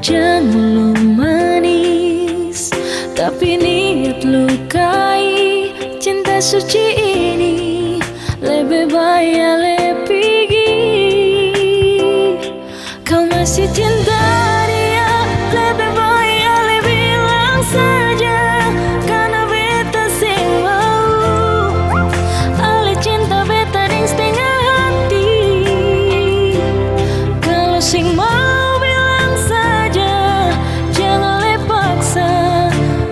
Jangan lu manis, tapi niat lukai. Cinta suci ini lebih baik pergi. Kau masih cinta dia, lebih baik bilang saja. Karena beta sing mau, ale cinta beta ding setengah hati. Kalau sing mau bilang saja, jangan le paksa.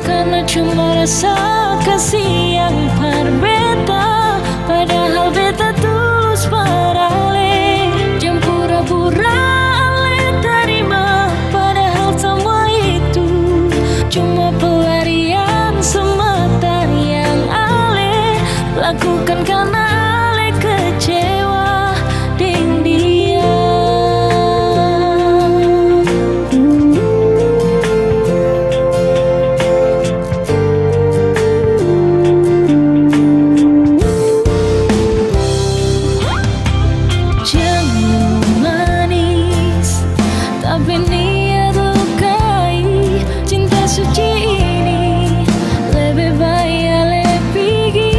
Karena cuma rasa kasih yang berbeda. Padahal beta tulus parale. Jangan pura-pura ale terima. Padahal semua itu cuma pelarian semata yang ale lakukan karena ale kecewa dengan dia. Jangan manis, tapi niat lukai. Cinta suci ini lebih baik pergi.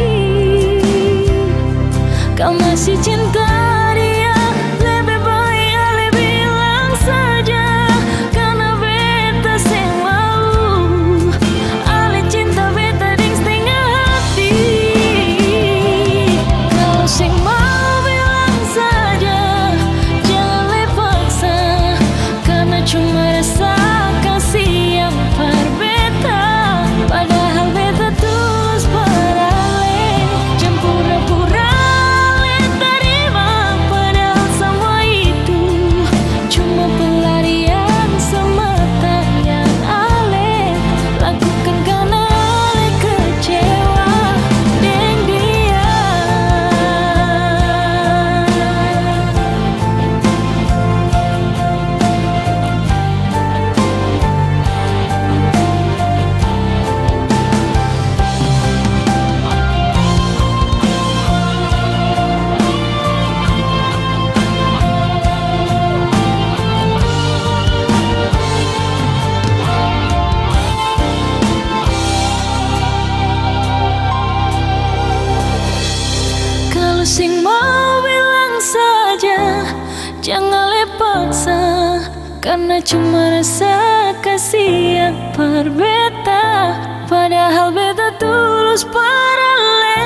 Kau masih cinta dia, lebih baik bilang saja. Karena beta sing mau, ale cinta beta ding setengah hati. Kalau sing mau bilang saja, jangan le paksa. Karena cuma rasa kasih yang berbeda. Padahal beta tulus parale. Jangan pura-pura le terima. Padahal semua itu cuma pelarian semata yang ale lakukan karena ale kecewa dengan dia. Kalau sing mau bilang saja, jangan le paksa. Karena cuma rasa kasih yang berbeda. Padahal beta tulus parale.